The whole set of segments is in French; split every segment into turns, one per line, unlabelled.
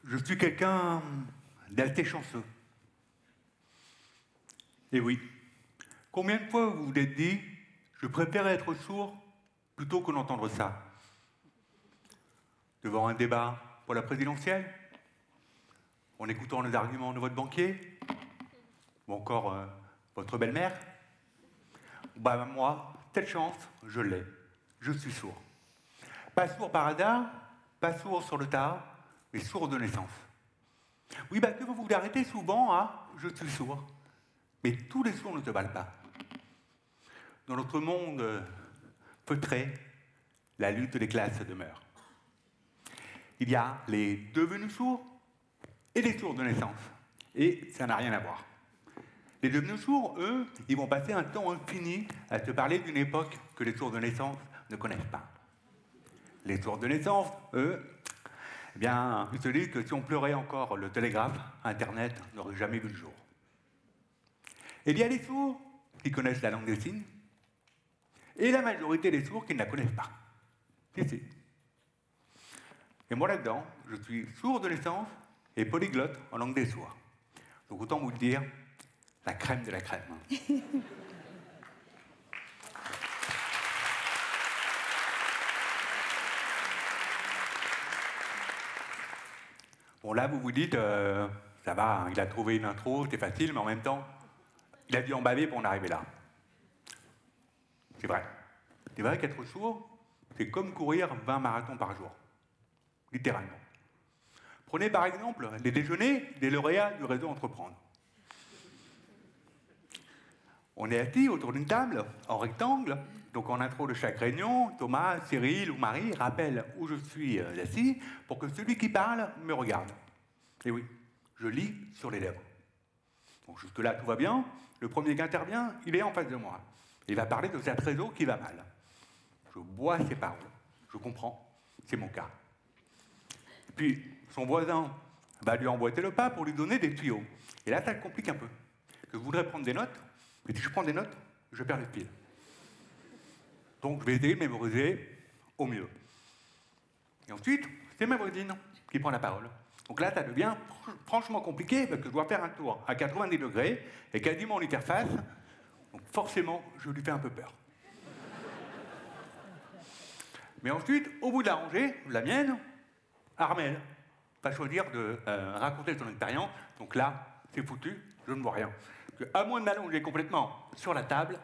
Je suis quelqu'un d'assez chanceux. Et oui, combien de fois vous vous êtes dit « je préfère être sourd plutôt que d'entendre ça » devant un débat pour la présidentielle, en écoutant les arguments de votre banquier, ou encore votre belle-mère. Bah, moi, cette chance, je l'ai. Je suis sourd. Pas sourd par hasard, pas sourd sur le tard, mais sourd de naissance. Oui, bah, que vous vous arrêtez souvent à « je suis sourd ». Mais tous les sourds ne se valent pas. Dans notre monde feutré, la lutte des classes demeure. Il y a les devenus sourds et les sourds de naissance. Et ça n'a rien à voir. Les devenus sourds, eux, ils vont passer un temps infini à te parler d'une époque que les sourds de naissance ne connaissent pas. Les sourds de naissance, eux, eh bien, ils se disent que si on pleurait encore le télégraphe, Internet n'aurait jamais vu le jour. Et il y a les sourds qui connaissent la langue des signes, et la majorité des sourds qui ne la connaissent pas. Si. Et moi là-dedans, je suis sourd de naissance et polyglotte en langue des sourds. Donc autant vous le dire, la crème de la crème. Bon là, vous vous dites, ça va, il a trouvé une intro, c'est facile, mais en même temps, il a dû en baver pour en arriver là. C'est vrai. C'est vrai qu'être sourd, c'est comme courir 20 marathons par jour. Littéralement. Prenez par exemple les déjeuners des lauréats du réseau Entreprendre. On est assis autour d'une table, en rectangle, donc en intro de chaque réunion, Thomas, Cyril ou Marie rappellent où je suis assis pour que celui qui parle me regarde. Et oui, je lis sur les lèvres. Donc jusque-là, tout va bien. Le premier qui intervient, il est en face de moi. Il va parler de cette réseau qui va mal. Je bois ses paroles. Je comprends. C'est mon cas. Puis, son voisin va lui emboîter le pas pour lui donner des tuyaux. Et là, ça le complique un peu. Je voudrais prendre des notes, mais si je prends des notes, je perds le fil. Donc, je vais essayer de mémoriser au mieux. Et ensuite, c'est ma voisine qui prend la parole. Donc là, ça devient franchement compliqué parce que je dois faire un tour à 90 degrés et quasiment en interface. Donc forcément, je lui fais un peu peur. Mais ensuite, au bout de la rangée, la mienne, Armel va choisir de raconter son expérience. Donc là, c'est foutu, je ne vois rien. À moins de m'allonger complètement sur la table,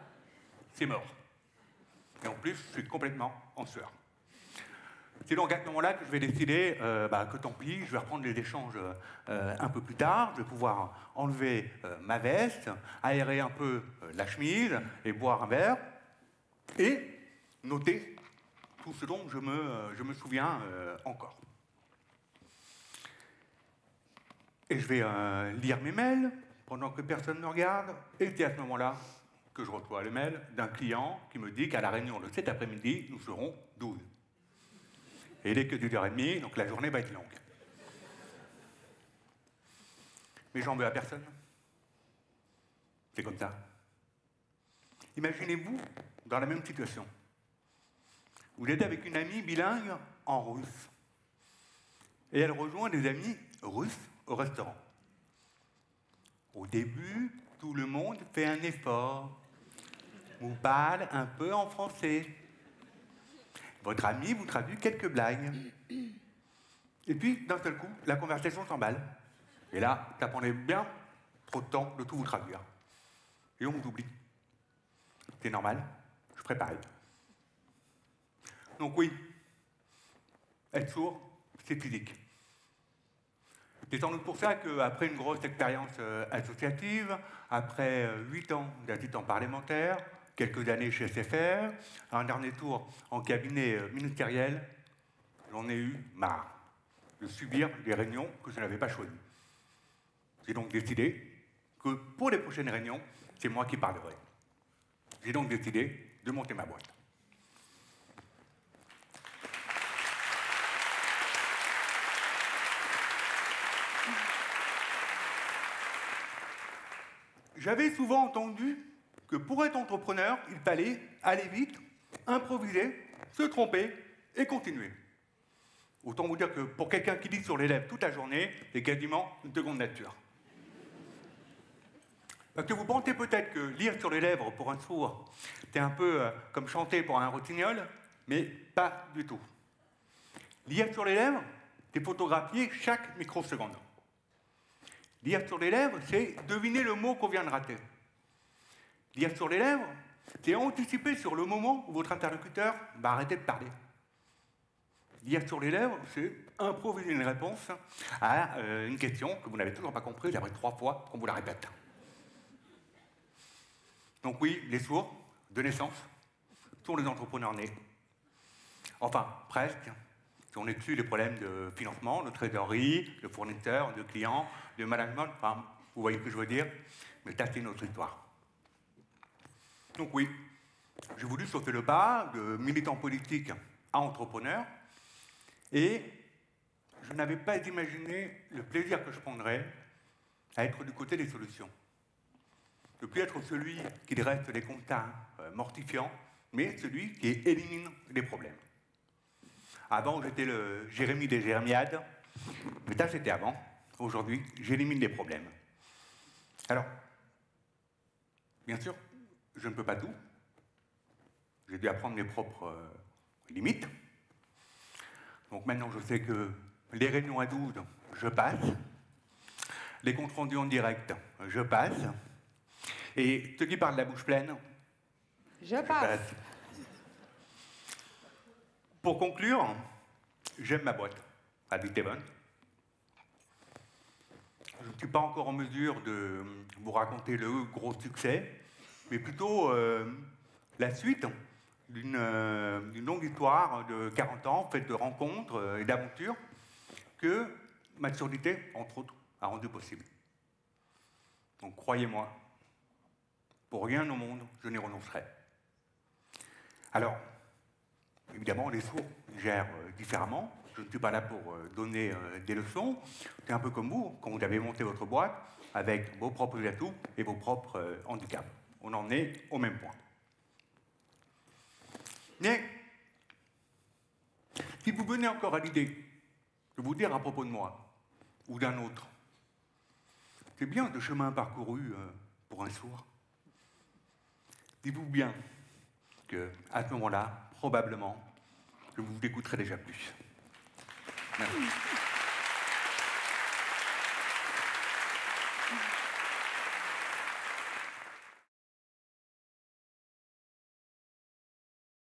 c'est mort. Et en plus, je suis complètement en sueur. C'est donc à ce moment-là que je vais décider que tant pis, je vais reprendre les échanges un peu plus tard, je vais pouvoir enlever ma veste, aérer un peu la chemise et boire un verre, et noter tout ce dont je me souviens encore. Et je vais lire mes mails pendant que personne ne regarde, et c'est à ce moment-là que je reçois le mail d'un client qui me dit qu'à la réunion de cet après-midi, nous serons 12. Et il n'est que 2h30, donc la journée va être longue. Mais j'en veux à personne. C'est comme ça. Imaginez-vous dans la même situation. Vous êtes avec une amie bilingue en russe. Et elle rejoint des amis russes au restaurant. Au début, tout le monde fait un effort. Vous parle un peu en français. Votre ami vous traduit quelques blagues. Et puis, d'un seul coup, la conversation s'emballe. Et là, ça prenait bien trop de temps de tout vous traduire. Et on vous oublie. C'est normal, je ferai pareil. Donc oui, être sourd, c'est physique. C'est sans doute pour ça qu'après une grosse expérience associative, après 8 ans d'assistant parlementaire, quelques années chez SFR, un dernier tour en cabinet ministériel, j'en ai eu marre de subir des réunions que je n'avais pas choisies. J'ai donc décidé que pour les prochaines réunions, c'est moi qui parlerai. J'ai donc décidé de monter ma boîte. J'avais souvent entendu que pour être entrepreneur, il fallait aller vite, improviser, se tromper et continuer. Autant vous dire que pour quelqu'un qui lit sur les lèvres toute la journée, c'est quasiment une seconde nature. Parce que vous pensez peut-être que lire sur les lèvres pour un sourd, c'est un peu comme chanter pour un rossignol, mais pas du tout. Lire sur les lèvres, c'est photographier chaque microseconde. Lire sur les lèvres, c'est deviner le mot qu'on vient de rater. Lire sur les lèvres, c'est anticiper sur le moment où votre interlocuteur va arrêter de parler. Lire sur les lèvres, c'est improviser une réponse à une question que vous n'avez toujours pas comprise après 3 fois qu'on vous la répète. Donc oui, les sourds, de naissance, sont les entrepreneurs nés. Enfin, presque. Si on exclut les problèmes de financement, de trésorerie, de fournisseurs, de clients, de management, enfin, vous voyez ce que je veux dire, mais ça, c'est notre histoire. Donc oui, j'ai voulu sauter le pas de militant politique à entrepreneur, et je n'avais pas imaginé le plaisir que je prendrais à être du côté des solutions. Ne plus être celui qui dresse les constats mortifiants, mais celui qui élimine les problèmes. Avant, j'étais le Jérémie des Jérémiades, mais ça, c'était avant. Aujourd'hui, j'élimine les problèmes. Alors, bien sûr, je ne peux pas tout. J'ai dû apprendre mes propres limites. Donc maintenant, je sais que les réunions à 12, je passe. Les comptes rendus en direct, je passe. Et ceux qui parlent de la bouche pleine,
je passe.
Pour conclure, j'aime ma boîte, Addict-Even. Je ne suis pas encore en mesure de vous raconter le gros succès, mais plutôt la suite d'une longue histoire de 40 ans, faite de rencontres et d'aventures, que ma surdité, entre autres, a rendu possible. Donc croyez-moi, pour rien au monde, je n'y renoncerai. Alors, évidemment, les sourds gèrent différemment. Je ne suis pas là pour donner des leçons. C'est un peu comme vous, quand vous avez monté votre boîte, avec vos propres atouts et vos propres handicaps. On en est au même point. Mais, si vous venez encore à l'idée de vous dire à propos de moi, ou d'un autre, c'est bien de chemin parcouru pour un sourd. Dites-vous bien qu'à ce moment-là, probablement, je vous écouterai déjà plus. Merci.